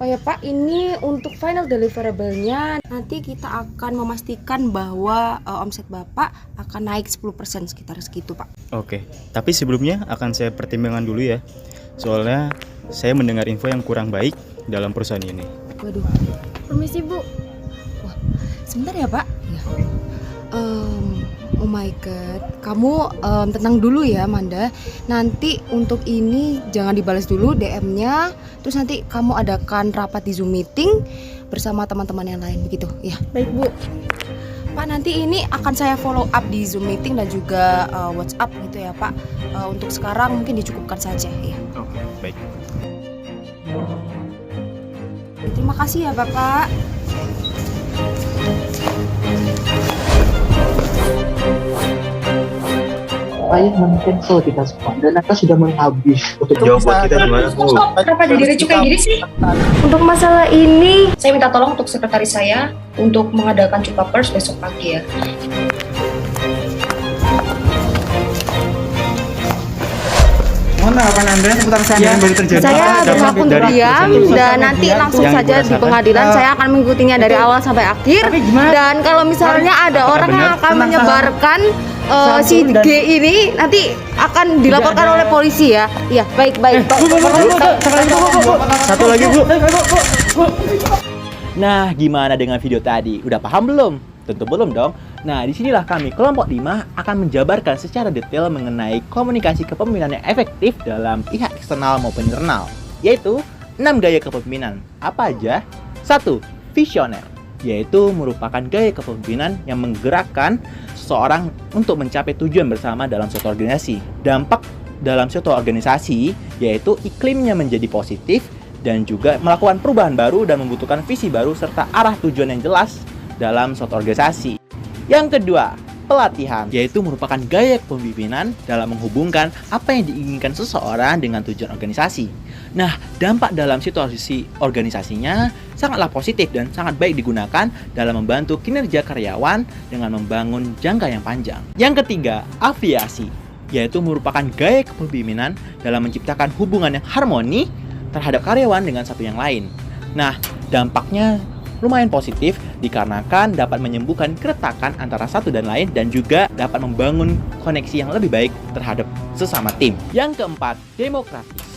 Oh ya Pak, ini untuk final deliverable-nya nanti kita akan memastikan bahwa omset Bapak akan naik 10% sekitar segitu Pak. Oke, tapi sebelumnya akan saya pertimbangkan dulu ya. Soalnya saya mendengar info yang kurang baik dalam perusahaan ini. Waduh, permisi Bu. Wah, sebentar ya Pak. Ya. Oh my god, kamu tenang dulu ya Manda. Nanti untuk ini jangan dibalas dulu DM-nya. Terus nanti kamu adakan rapat di Zoom meeting bersama teman-teman yang lain begitu ya. Baik Bu. Pak, nanti ini akan saya follow up di Zoom meeting dan juga WhatsApp gitu ya Pak. Untuk sekarang mungkin dicukupkan saja ya. Oke, baik. Terima kasih ya Bapak. Saya men-cancel kita semua dan data sudah menghabis. Jawab buat kita gimana Bu? Kenapa jadi ricu kayak gini sih? Untuk masalah ini Saya minta tolong untuk sekretaris saya untuk mengadakan jumpa pers besok pagi ya. Mohon tanggapan Anda seputar seandainya yang baru terjadi. saya berhak untuk dari diam perusahaan dan nanti langsung yang saja di dirasakan. pengadilan saya akan mengikutinya dari awal sampai akhir. Dan kalau misalnya ada orang yang akan menyebarkan si G ini nanti akan dilaporkan oleh polisi ya. Iya, baik. Satu lagi Bu. Nah, gimana dengan video tadi? Udah paham belum? Tentu belum dong. Nah, disinilah kami kelompok 5 akan menjabarkan secara detail mengenai komunikasi kepemimpinan yang efektif dalam pihak eksternal maupun internal, yaitu 6 gaya kepemimpinan. Apa aja? 1. Visioner, yaitu merupakan gaya kepemimpinan yang menggerakkan seseorang untuk mencapai tujuan bersama dalam suatu organisasi. Dampak dalam suatu organisasi yaitu iklimnya menjadi positif dan juga melakukan perubahan baru dan membutuhkan visi baru serta arah tujuan yang jelas dalam suatu organisasi. Yang kedua, pelatihan, yaitu merupakan gaya kepemimpinan dalam menghubungkan apa yang diinginkan seseorang dengan tujuan organisasi. Nah, dampak dalam situasi organisasinya sangatlah positif dan sangat baik digunakan dalam membantu kinerja karyawan dengan membangun jangka yang panjang. Yang ketiga, afiliasi, yaitu merupakan gaya kepemimpinan dalam menciptakan hubungan yang harmoni terhadap karyawan dengan satu yang lain. Nah, dampaknya lumayan positif dikarenakan dapat menyembuhkan keretakan antara satu dan lain dan juga dapat membangun koneksi yang lebih baik terhadap sesama tim. Yang keempat, demokratis,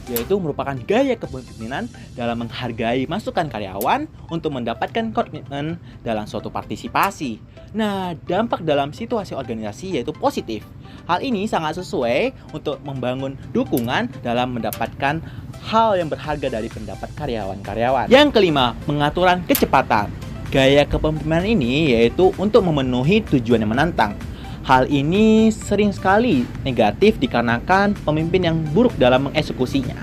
yaitu merupakan gaya kepemimpinan dalam menghargai masukan karyawan untuk mendapatkan komitmen dalam suatu partisipasi. Nah, dampak dalam situasi organisasi yaitu positif. Hal ini sangat sesuai untuk membangun dukungan dalam mendapatkan hal yang berharga dari pendapat karyawan-karyawan. Yang kelima, pengaturan kecepatan. Gaya kepemimpinan ini yaitu untuk memenuhi tujuan yang menantang. Hal ini sering sekali negatif dikarenakan pemimpin yang buruk dalam mengeksekusinya.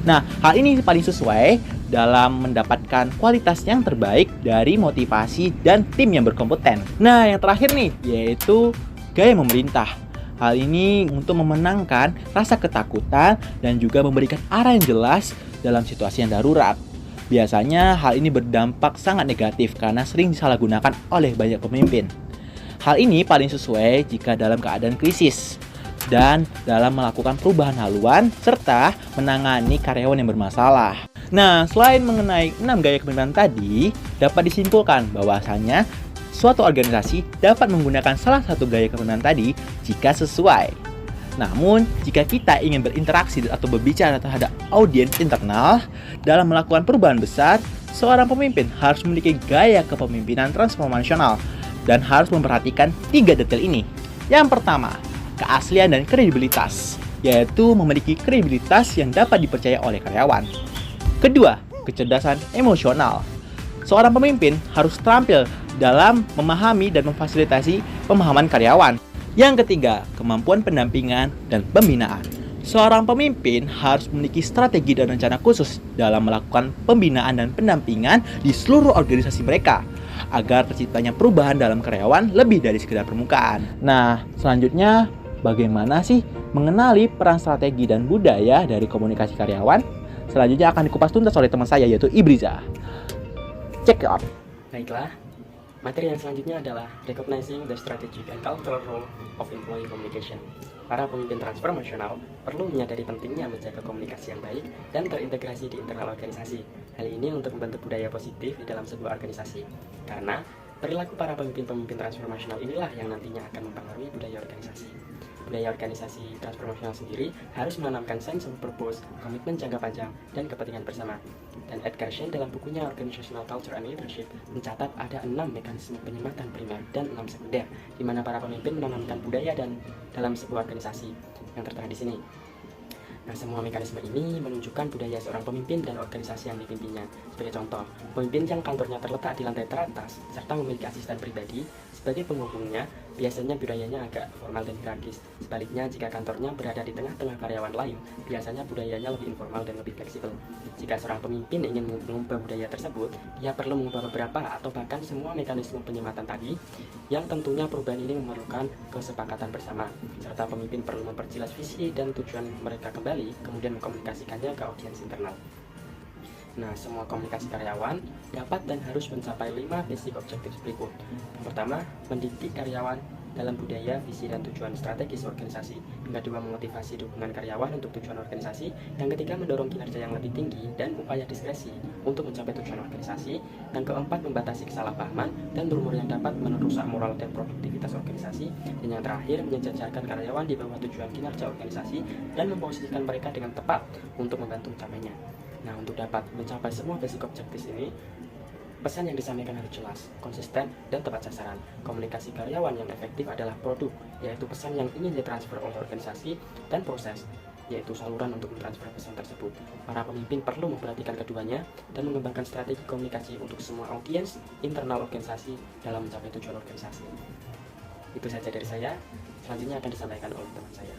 Nah, hal ini paling sesuai dalam mendapatkan kualitas yang terbaik dari motivasi dan tim yang berkompeten. Nah, yang terakhir nih, yaitu gaya memerintah. Hal ini untuk memenangkan rasa ketakutan dan juga memberikan arah yang jelas dalam situasi yang darurat. Biasanya hal ini berdampak sangat negatif karena sering disalahgunakan oleh banyak pemimpin. Hal ini paling sesuai jika dalam keadaan krisis dan dalam melakukan perubahan haluan serta menangani karyawan yang bermasalah. Nah, selain mengenai 6 gaya kepemimpinan tadi, dapat disimpulkan bahwasanya suatu organisasi dapat menggunakan salah satu gaya kepemimpinan tadi jika sesuai. Namun, jika kita ingin berinteraksi atau berbicara terhadap audiens internal dalam melakukan perubahan besar, seorang pemimpin harus memiliki gaya kepemimpinan transformasional dan harus memperhatikan 3 detail ini. Yang pertama, keaslian dan kredibilitas, yaitu memiliki kredibilitas yang dapat dipercaya oleh karyawan. Kedua, kecerdasan emosional. Seorang pemimpin harus terampil dalam memahami dan memfasilitasi pemahaman karyawan. Yang ketiga, kemampuan pendampingan dan pembinaan. Seorang pemimpin harus memiliki strategi dan rencana khusus dalam melakukan pembinaan dan pendampingan di seluruh organisasi mereka agar terciptanya perubahan dalam karyawan lebih dari sekedar permukaan. Nah, selanjutnya bagaimana sih mengenali peran strategi dan budaya dari komunikasi karyawan? Selanjutnya akan dikupas tuntas oleh teman saya yaitu Ibriza. Check it out. Baiklah, materi yang selanjutnya adalah Recognizing the Strategic and Cultural Role of Employee Communication. para pemimpin transformasional perlu menyadari pentingnya menjaga komunikasi yang baik dan terintegrasi di internal organisasi. Hal ini untuk membentuk budaya positif di dalam sebuah organisasi. Karena perilaku para pemimpin-pemimpin transformasional inilah yang nantinya akan mempengaruhi budaya organisasi. Budaya organisasi transformasional sendiri harus menanamkan sense of purpose, komitmen jangka panjang, dan kepentingan bersama. Dan Edgar Schein dalam bukunya Organizational Culture and Leadership mencatat ada 6 mekanisme penyematan primer dan 6 sekunder, di mana para pemimpin menanamkan budaya dan dalam sebuah organisasi yang tertera di sini. Nah, semua mekanisme ini menunjukkan budaya seorang pemimpin dan organisasi yang dipimpinnya. Sebagai contoh, pemimpin yang kantornya terletak di lantai teratas serta memiliki asisten pribadi sebagai penghubungnya, biasanya budayanya agak formal dan hierarkis. Sebaliknya, jika kantornya berada di tengah-tengah karyawan lain, biasanya budayanya lebih informal dan lebih fleksibel. Jika seorang pemimpin ingin mengubah budaya tersebut, dia perlu mengubah beberapa atau bahkan semua mekanisme penyematan tadi, yang tentunya perubahan ini memerlukan kesepakatan bersama, serta pemimpin perlu memperjelas visi dan tujuan mereka kembali, kemudian mengkomunikasikannya ke audiens internal. Nah, semua komunikasi karyawan dapat dan harus mencapai 5 basic objectives berikut. Yang pertama, mendidik karyawan dalam budaya, visi, dan tujuan strategis organisasi. Yang kedua, memotivasi dukungan karyawan untuk tujuan organisasi. Yang ketiga, mendorong kinerja yang lebih tinggi dan upaya diskresi untuk mencapai tujuan organisasi. Yang keempat, membatasi kesalahpahaman dan rumor yang dapat merusak moral dan produktivitas organisasi. Dan yang terakhir, menyejajarkan karyawan di bawah tujuan kinerja organisasi dan memposisikan mereka dengan tepat untuk membantu mencapainya. Nah, untuk dapat mencapai semua basic objectives ini, pesan yang disampaikan harus jelas, konsisten, dan tepat sasaran. Komunikasi karyawan yang efektif adalah produk, yaitu pesan yang ingin ditransfer oleh organisasi, dan proses, yaitu saluran untuk mentransfer pesan tersebut. Para pemimpin perlu memperhatikan keduanya dan mengembangkan strategi komunikasi untuk semua audiens internal organisasi dalam mencapai tujuan organisasi. Itu saja dari saya, selanjutnya akan disampaikan oleh teman saya.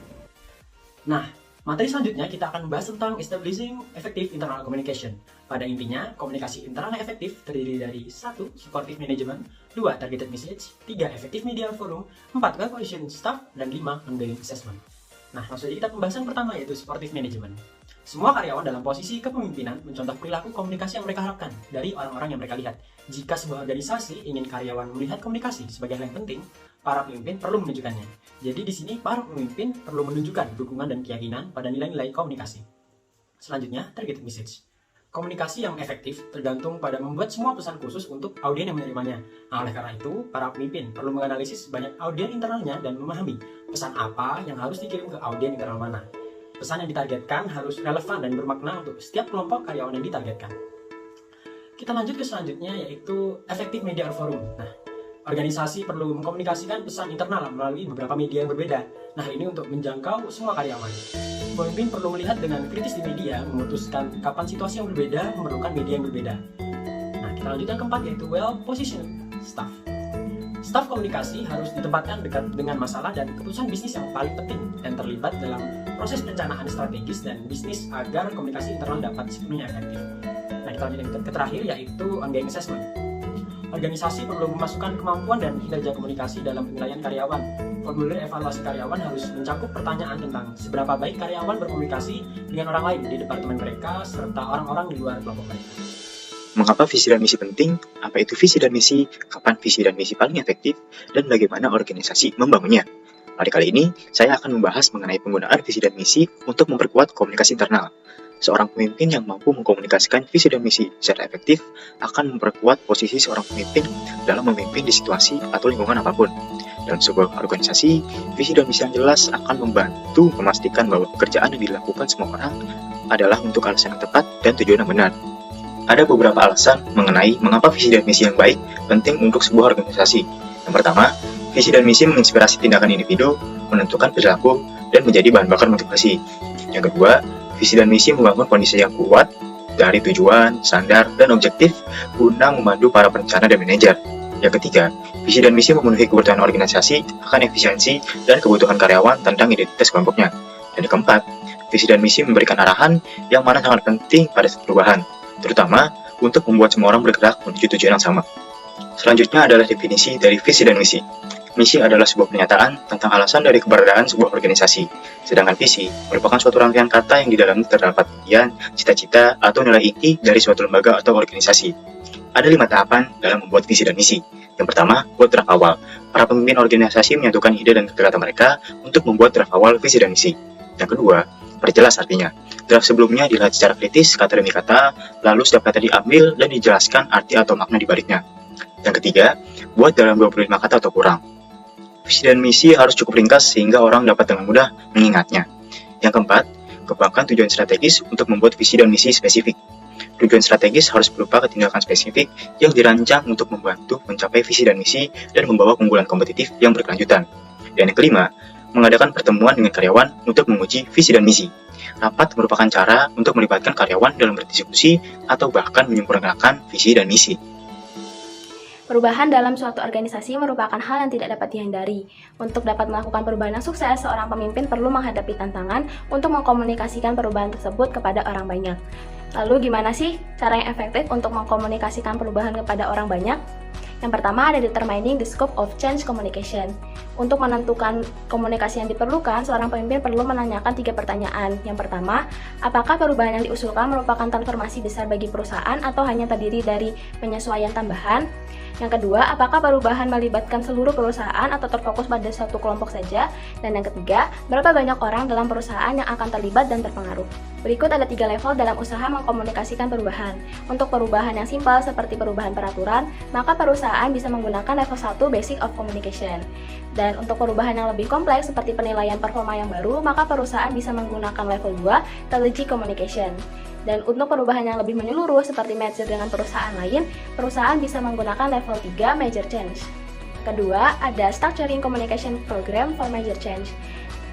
Nah, materi selanjutnya kita akan membahas tentang establishing effective internal communication. Pada intinya, komunikasi internal yang efektif terdiri dari 1. Supportive management, 2. Targeted message, 3. Effective media forum, 4. Well-positioned staff, dan 5. Ongoing assessment. Nah, langsung saja kita pembahasan pertama, yaitu supportive management. Semua karyawan dalam posisi kepemimpinan mencontoh perilaku komunikasi yang mereka harapkan dari orang-orang yang mereka lihat. Jika sebuah organisasi ingin karyawan melihat komunikasi sebagai hal yang penting, para pemimpin perlu menunjukkannya. Jadi di sini para pemimpin perlu menunjukkan dukungan dan keyakinan pada nilai-nilai komunikasi. Selanjutnya, targeted message. Komunikasi yang efektif tergantung pada membuat semua pesan khusus untuk audien yang menerimanya. Nah, oleh karena itu, para pemimpin perlu menganalisis banyak audien internalnya dan memahami pesan apa yang harus dikirim ke audien internal mana. Pesan yang ditargetkan harus relevan dan bermakna untuk setiap kelompok karyawan yang ditargetkan. Kita lanjut ke selanjutnya, yaitu effective media forum. Nah, organisasi perlu mengkomunikasikan pesan internal melalui beberapa media yang berbeda. Nah, ini untuk menjangkau semua karyawan. Pemimpin perlu melihat dengan kritis di media, memutuskan kapan situasi yang berbeda memerlukan media yang berbeda. Nah, kita lanjut yang keempat, yaitu well-positioned staff. Staf komunikasi harus ditempatkan dekat dengan masalah dan keputusan bisnis yang paling penting dan terlibat dalam proses perencanaan strategis dan bisnis agar komunikasi internal dapat sepenuhnya efektif. Nah, kita lanjut yang terakhir, yaitu ongoing assessment. Organisasi perlu memasukkan kemampuan dan kinerja komunikasi dalam penilaian karyawan. Formulir evaluasi karyawan harus mencakup pertanyaan tentang seberapa baik karyawan berkomunikasi dengan orang lain di departemen mereka serta orang-orang di luar kelompok mereka. Mengapa visi dan misi penting? Apa itu visi dan misi? Kapan visi dan misi paling efektif? Dan bagaimana organisasi membangunnya? Pada kali ini, saya akan membahas mengenai penggunaan visi dan misi untuk memperkuat komunikasi internal. Seorang pemimpin yang mampu mengkomunikasikan visi dan misi secara efektif akan memperkuat posisi seorang pemimpin dalam memimpin di situasi atau lingkungan apapun. Dalam sebuah organisasi, visi dan misi yang jelas akan membantu memastikan bahwa pekerjaan yang dilakukan semua orang adalah untuk alasan yang tepat dan tujuan yang benar. Ada beberapa alasan mengenai mengapa visi dan misi yang baik penting untuk sebuah organisasi. Yang pertama, visi dan misi menginspirasi tindakan individu, menentukan perilaku, dan menjadi bahan bakar motivasi. Yang kedua, visi dan misi membangun kondisi yang kuat dari tujuan, standar, dan objektif guna memandu para perencana dan manajer. Yang ketiga, visi dan misi memenuhi kebutuhan organisasi akan efisiensi dan kebutuhan karyawan tentang identitas kelompoknya. Dan yang keempat, visi dan misi memberikan arahan yang mana sangat penting pada perubahan, terutama untuk membuat semua orang bergerak menuju tujuan yang sama. Selanjutnya adalah definisi dari visi dan misi. Misi adalah sebuah pernyataan tentang alasan dari keberadaan sebuah organisasi, sedangkan visi merupakan suatu rangkaian kata yang di dalamnya terdapat impian, cita-cita, atau nilai inti dari suatu lembaga atau organisasi. Ada 5 tahapan dalam membuat visi dan misi. Yang pertama, buat draft awal. Para pemimpin organisasi menyatukan ide dan gagasan mereka untuk membuat draft awal visi dan misi. Yang kedua, perjelas artinya. Draft sebelumnya dilihat secara kritis kata demi kata, lalu setiap kata diambil dan dijelaskan arti atau makna di baliknya. Yang ketiga, buat dalam 25 kata atau kurang. Visi dan misi harus cukup ringkas sehingga orang dapat dengan mudah mengingatnya. Yang keempat, kembangkan tujuan strategis untuk membuat visi dan misi spesifik. Tujuan strategis harus berupa tindakan spesifik yang dirancang untuk membantu mencapai visi dan misi dan membawa keunggulan kompetitif yang berkelanjutan. Dan yang kelima, mengadakan pertemuan dengan karyawan untuk menguji visi dan misi. Rapat merupakan cara untuk melibatkan karyawan dalam berdiskusi atau bahkan menyempurnakan visi dan misi. Perubahan dalam suatu organisasi merupakan hal yang tidak dapat dihindari. Untuk dapat melakukan perubahan yang sukses, seorang pemimpin perlu menghadapi tantangan untuk mengkomunikasikan perubahan tersebut kepada orang banyak. Lalu gimana sih cara yang efektif untuk mengkomunikasikan perubahan kepada orang banyak? Yang pertama ada determining the scope of change communication. Untuk menentukan komunikasi yang diperlukan, seorang pemimpin perlu menanyakan 3 pertanyaan. Yang pertama, apakah perubahan yang diusulkan merupakan transformasi besar bagi perusahaan atau hanya terdiri dari penyesuaian tambahan? Yang kedua, apakah perubahan melibatkan seluruh perusahaan atau terfokus pada satu kelompok saja? Dan yang ketiga, berapa banyak orang dalam perusahaan yang akan terlibat dan terpengaruh? Berikut ada 3 level dalam usaha mengkomunikasikan perubahan. Untuk perubahan yang simpel seperti perubahan peraturan, maka perusahaan bisa menggunakan level 1 Basic of Communication. Dan untuk perubahan yang lebih kompleks seperti penilaian performa yang baru, maka perusahaan bisa menggunakan level 2 Strategic Communication. Dan untuk perubahan yang lebih menyeluruh seperti merger dengan perusahaan lain, perusahaan bisa menggunakan level 3 Major Change. Kedua, ada Structuring Communication Program for Major Change.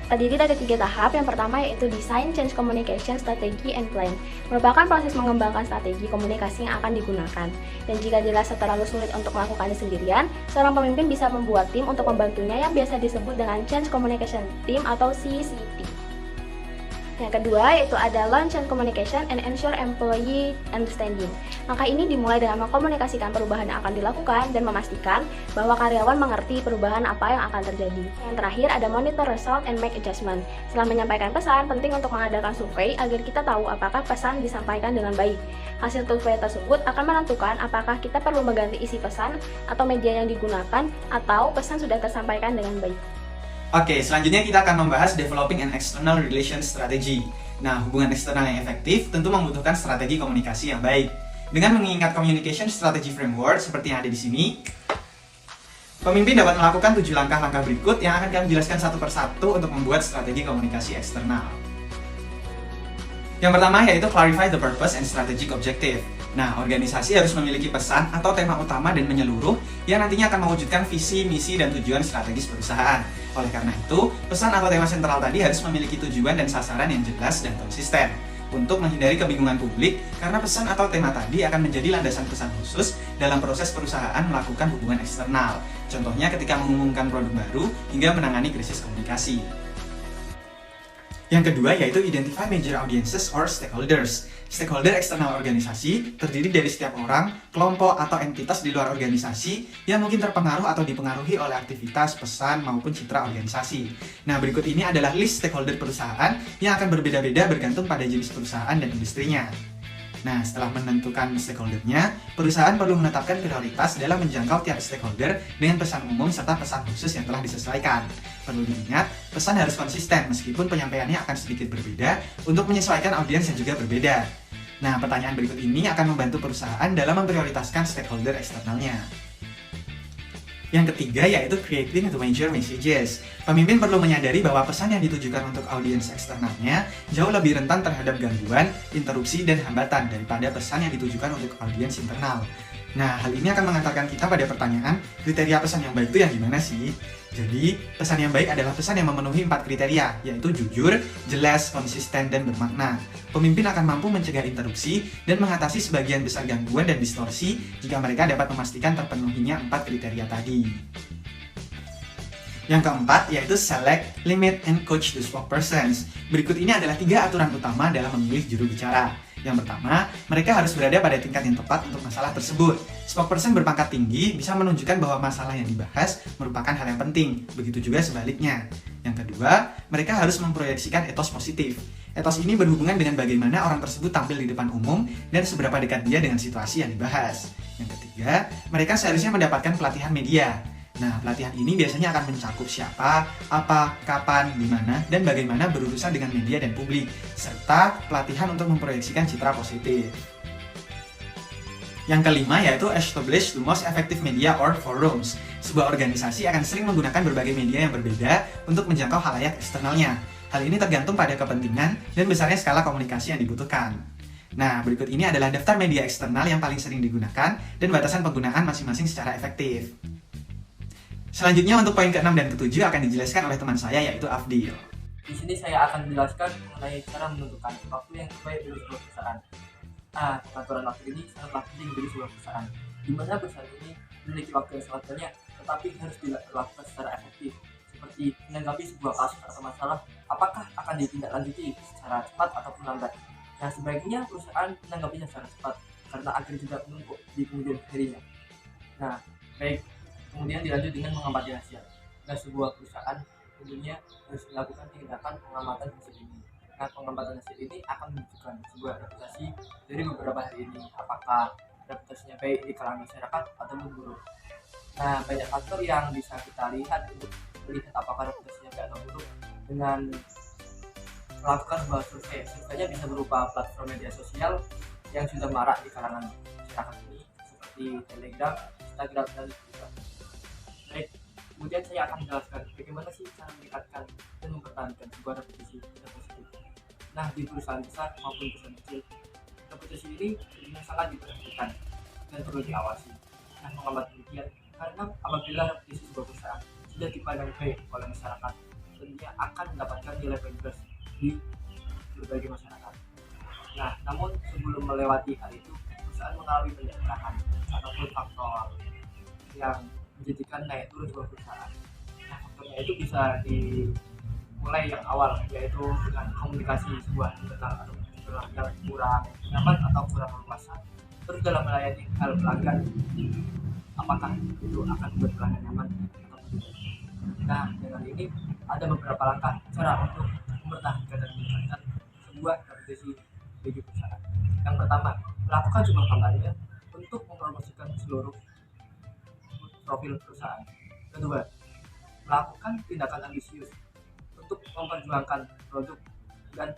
Terdiri dari 3 tahap. Yang pertama yaitu Design Change Communication Strategy and Plan. Merupakan proses mengembangkan strategi komunikasi yang akan digunakan. Dan jika dirasa terlalu sulit untuk melakukannya sendirian, seorang pemimpin bisa membuat tim untuk membantunya yang biasa disebut dengan Change Communication Team atau CCT. Yang kedua yaitu ada Launch and Communication and Ensure Employee Understanding. Langkah ini dimulai dengan mengkomunikasikan perubahan yang akan dilakukan dan memastikan bahwa karyawan mengerti perubahan apa yang akan terjadi. Yang terakhir ada Monitor Result and Make Adjustment. Setelah menyampaikan pesan, penting untuk mengadakan survei agar kita tahu apakah pesan disampaikan dengan baik. Hasil survei tersebut akan menentukan apakah kita perlu mengganti isi pesan atau media yang digunakan atau pesan sudah tersampaikan dengan baik. Oke, selanjutnya kita akan membahas Developing an External Relations Strategy. Nah, hubungan eksternal yang efektif tentu membutuhkan strategi komunikasi yang baik. Dengan mengingat Communication Strategy Framework seperti yang ada di sini, pemimpin dapat melakukan 7 langkah-langkah berikut yang akan kami jelaskan satu persatu untuk membuat strategi komunikasi eksternal. Yang pertama yaitu Clarify the Purpose and Strategic Objective. Nah, organisasi harus memiliki pesan atau tema utama dan menyeluruh yang nantinya akan mewujudkan visi, misi, dan tujuan strategis perusahaan. Oleh karena itu, pesan atau tema sentral tadi harus memiliki tujuan dan sasaran yang jelas dan konsisten. Untuk menghindari kebingungan publik, karena pesan atau tema tadi akan menjadi landasan pesan khusus dalam proses perusahaan melakukan hubungan eksternal. Contohnya ketika mengumumkan produk baru hingga menangani krisis komunikasi. Yang kedua yaitu Identify Major Audiences or Stakeholders. Stakeholder eksternal organisasi terdiri dari setiap orang, kelompok, atau entitas di luar organisasi yang mungkin terpengaruh atau dipengaruhi oleh aktivitas, pesan, maupun citra organisasi. Nah, berikut ini adalah list stakeholder perusahaan yang akan berbeda-beda bergantung pada jenis perusahaan dan industrinya. Nah, setelah menentukan stakeholdernya, perusahaan perlu menetapkan prioritas dalam menjangkau tiap stakeholder dengan pesan umum serta pesan khusus yang telah disesuaikan. Perlu diingat, pesan harus konsisten meskipun penyampaiannya akan sedikit berbeda untuk menyesuaikan audiens yang juga berbeda. Nah, pertanyaan berikut ini akan membantu perusahaan dalam memprioritaskan stakeholder eksternalnya. Yang ketiga yaitu Creating the Major Messages. Pemimpin perlu menyadari bahwa pesan yang ditujukan untuk audiens eksternalnya jauh lebih rentan terhadap gangguan, interupsi, dan hambatan daripada pesan yang ditujukan untuk audiens internal. Nah, hal ini akan mengantarkan kita pada pertanyaan, kriteria pesan yang baik itu yang gimana sih? Jadi, pesan yang baik adalah pesan yang memenuhi 4 kriteria, yaitu jujur, jelas, konsisten, dan bermakna. Pemimpin akan mampu mencegah interupsi dan mengatasi sebagian besar gangguan dan distorsi jika mereka dapat memastikan terpenuhinya 4 kriteria tadi. Yang keempat yaitu Select, Limit, and Coach the Spokespersons. Berikut ini adalah 3 aturan utama dalam memilih juru bicara. Yang pertama, mereka harus berada pada tingkat yang tepat untuk masalah tersebut. Spokesperson berpangkat tinggi bisa menunjukkan bahwa masalah yang dibahas merupakan hal yang penting, begitu juga sebaliknya. Yang kedua, mereka harus memproyeksikan etos positif. Etos ini berhubungan dengan bagaimana orang tersebut tampil di depan umum dan seberapa dekat dia dengan situasi yang dibahas. Yang ketiga, mereka seharusnya mendapatkan pelatihan media. Nah, pelatihan ini biasanya akan mencakup siapa, apa, kapan, di mana, dan bagaimana berurusan dengan media dan publik, serta pelatihan untuk memproyeksikan citra positif. Yang kelima yaitu establish the most effective media or forums. Sebuah organisasi akan sering menggunakan berbagai media yang berbeda untuk menjangkau khalayak eksternalnya. Hal ini tergantung pada kepentingan dan besarnya skala komunikasi yang dibutuhkan. Nah, berikut ini adalah daftar media eksternal yang paling sering digunakan dan batasan penggunaan masing-masing secara efektif. Selanjutnya untuk poin ke-6 dan ke-7 akan dijelaskan oleh teman saya yaitu Afdil. Di sini saya akan menjelaskan mengenai cara menentukan waktu yang terbaik untuk sebuah perusahaan. Nah, pengaturan waktu ini sangatlah penting bagi sebuah perusahaan, di mana perusahaan ini memiliki waktu yang sangat banyak, tetapi harus dilakukan secara efektif, seperti menanggapi sebuah kasus atau masalah, apakah akan ditindaklanjuti secara cepat ataupun lambat. Nah, sebaiknya perusahaan menanggapinya secara cepat, karena agar tidak menumpuk di kemudian harinya. Nah, baik, kemudian dilanjut dengan mengamati hasil. Nah, sebuah perusahaan tentunya harus melakukan tindakan pengamatan hasil ini. Nah, pengamatan hasil ini akan menunjukkan sebuah reputasi dari beberapa hari ini, apakah reputasinya baik di kalangan masyarakat ataupun buruk. Nah, banyak faktor yang bisa kita lihat untuk melihat apakah reputasinya baik atau buruk dengan melakukan sebuah survei. Surveinya bisa berupa platform media sosial yang sudah marak di kalangan masyarakat ini, seperti Telegram, Instagram, dan Twitter. Baik, kemudian saya akan menjelaskan bagaimana sih cara meningkatkan dan mempertahankan sebuah reputasi yang positif. Nah, di perusahaan besar maupun perusahaan kecil, reputasi ini tentunya sangat diperhatikan dan perlu diawasi. Nah, mengambat demikian, karena apabila reputasi sebuah perusahaan sudah dipandang baik oleh masyarakat, tentunya akan mendapatkan nilai plus di berbagai masyarakat. Nah, namun sebelum melewati hal itu, perusahaan mengalami banyak tantangan ataupun faktor yang menjadikan naik turun sebuah perusahaan. Nah, faktornya itu bisa dimulai yang awal, yaitu dengan komunikasi sebuah internal atau eksternal yang kurang nyaman atau kurang leluasa. Terus dalam melayani hal pelanggan, apakah itu akan membuat pelanggan nyaman atau tidak. Nah, dengan ini ada beberapa langkah cara untuk mempertahankan dan meningkatkan sebuah reputasi bagi perusahaan. Yang pertama, melakukan sebuah kampanye untuk mempromosikan seluruh profil perusahaan. Kedua, melakukan tindakan ambisius untuk memperjuangkan produk dan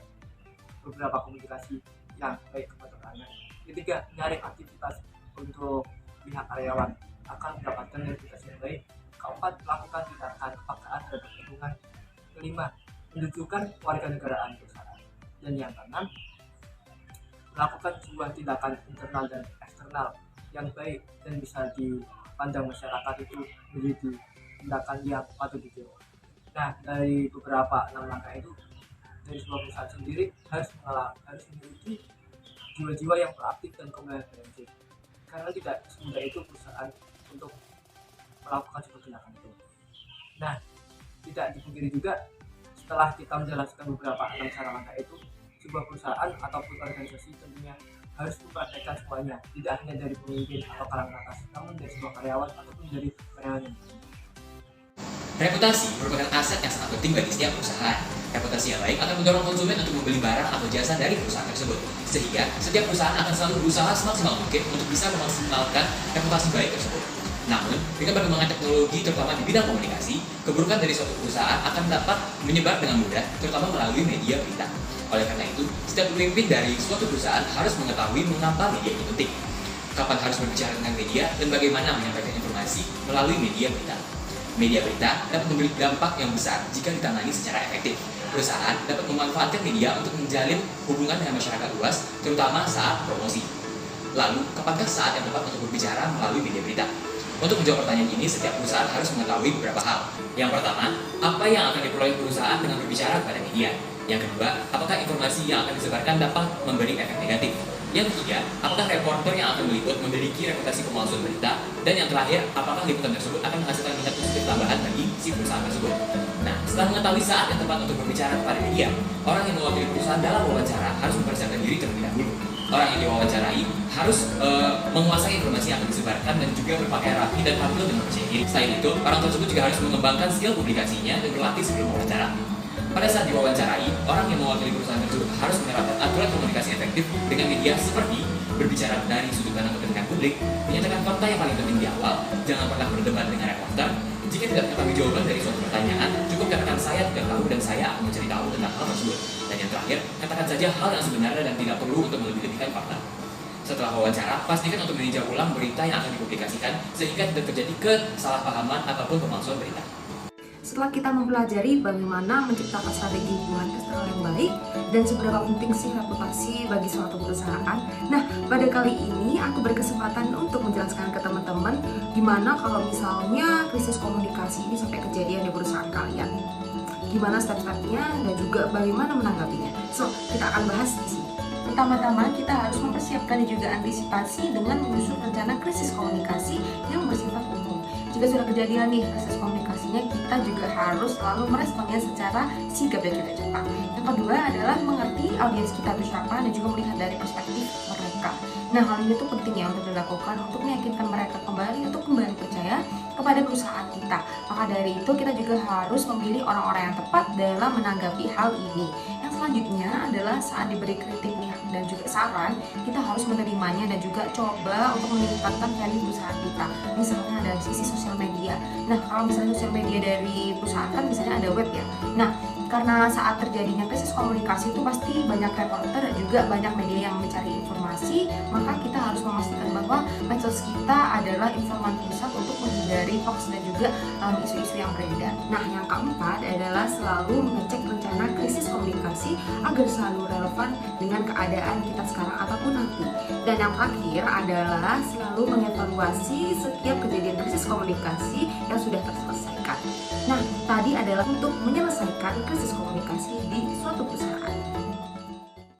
beberapa komunikasi yang baik kepada pelanggan. Ketiga, menyaring aktivitas untuk pihak karyawan akan mendapatkan reputasi yang baik. Keempat, melakukan tindakan kepekaan terhadap lingkungan. Kelima, menunjukkan kewarganegaraan perusahaan. Dan yang keenam, melakukan sebuah tindakan internal dan eksternal yang baik dan bisa dipandang masyarakat itu menjadi tindakan yang patut ditiru. Nah, dari beberapa 6 langkah itu, dari sebuah perusahaan sendiri harus memiliki jiwa-jiwa yang proaktif dan komprehensif. Karena tidak semudah itu perusahaan untuk melakukan sebuah tindakan itu. Nah, tidak dipungkiri juga setelah kita menjelaskan beberapa 6 cara langkah itu, sebuah perusahaan ataupun organisasi tentunya harus mempraktekkan semuanya, tidak hanya dari pemimpin atau kalangan atas, namun dari sebuah karyawan ataupun dari karyawan yang lain. Reputasi merupakan aset yang sangat penting bagi setiap perusahaan. Reputasi yang baik akan mendorong konsumen untuk membeli barang atau jasa dari perusahaan tersebut. Sehingga setiap perusahaan akan selalu berusaha semaksimal mungkin untuk bisa memaksimalkan reputasi baik tersebut. Namun, dengan perkembangan teknologi terutama di bidang komunikasi, keburukan dari suatu perusahaan akan dapat menyebar dengan mudah, terutama melalui media berita. Oleh karena itu, setiap pemimpin dari suatu perusahaan harus mengetahui mengapa media ini penting, kapan harus berbicara dengan media, dan bagaimana menyampaikan informasi melalui media berita. Media berita dapat memberi dampak yang besar jika ditangani secara efektif. Perusahaan dapat memanfaatkan media untuk menjalin hubungan dengan masyarakat luas, terutama saat promosi. Lalu, kapankah saat yang tepat untuk berbicara melalui media berita? Untuk menjawab pertanyaan ini, setiap perusahaan harus mengetahui beberapa hal. Yang pertama, apa yang akan diperoleh perusahaan dengan berbicara kepada media? Yang kedua, apakah informasi yang akan disebarkan dapat memberi efek negatif? Yang ketiga, apakah reporter yang akan meliput memiliki reputasi pemalsuan berita? Dan yang terakhir, apakah liputan tersebut akan menghasilkan minat positif tambahan bagi si perusahaan tersebut? Nah, setelah mengetahui saat yang tepat untuk berbicara kepada media, orang yang mewakili perusahaan dalam wawancara harus mempersiapkan diri terlebih dahulu. orang yang diwawancarai harus menguasai informasi yang akan disebarkan dan juga berpakaian rapi dan tampil dengan percaya diri. Selain itu, orang tersebut juga harus mengembangkan skill publikasinya dan berlatih sebelum wawancara. Pada saat diwawancarai, orang yang mewakili perusahaan tersebut harus menerapkan aturan komunikasi efektif dengan media seperti berbicara dari sudut pandang kepentingan publik, menyatakan fakta yang paling penting di awal, jangan pernah berdebat dengan reporter. Jika tidak mengetahui jawaban dari suatu pertanyaan, cukup katakan saya tidak tahu dan saya akan mencari tahu tentang hal tersebut. Dan yang terakhir, katakan saja hal yang sebenarnya dan tidak perlu untuk melebih-lebihkan fakta. Setelah wawancara, pastikan untuk meninjau ulang berita yang akan dipublikasikan sehingga tidak terjadi kesalahpahaman ataupun pemalsuan berita. Setelah kita mempelajari bagaimana menciptakan strategi hubungan eksternal yang baik dan seberapa penting sih reputasi bagi suatu perusahaan. Nah, pada kali ini aku berkesempatan untuk menjelaskan ke teman-teman gimana kalau misalnya krisis komunikasi ini sampai kejadian di perusahaan kalian. Gimana step-stepnya dan juga bagaimana menanggapinya. So, kita akan bahas di sini. Pertama-tama kita harus mempersiapkan dan juga antisipasi dengan menyusun rencana krisis komunikasi yang bersifat umum. Jika sudah kejadian nih krisis komunikasinya, kita juga harus selalu meresponnya secara sigap dan juga cepat. Yang kedua adalah mengerti audiens kita itu siapa dan juga melihat dari perspektif mereka. Nah, hal ini tuh penting ya untuk dilakukan untuk meyakinkan mereka kembali untuk kembali percaya kepada perusahaan kita. Maka dari itu kita juga harus memilih orang-orang yang tepat dalam menanggapi hal ini. Yang selanjutnya adalah saat diberi kritik nih dan juga saran, kita harus menerimanya dan juga coba untuk meningkatkan value perusahaan kita. Misalnya dari sisi sosial media. Nah, kalau misalnya sosial media dari perusahaan kan misalnya ada web ya. Nah, karena saat terjadinya krisis komunikasi itu pasti banyak reporter dan juga banyak media yang mencari informasi, maka kita harus memastikan bahwa medsos kita adalah informan pusat untuk menghindari hoax dan juga isu-isu yang beredar. Nah, yang keempat adalah selalu mengecek rencana krisis komunikasi agar selalu relevan dengan keadaan kita sekarang ataupun nanti. Dan yang terakhir adalah selalu mengevaluasi setiap kejadian krisis komunikasi yang sudah terselesaikan. Nah, tadi adalah untuk menyelesaikan krisis komunikasi di suatu perusahaan.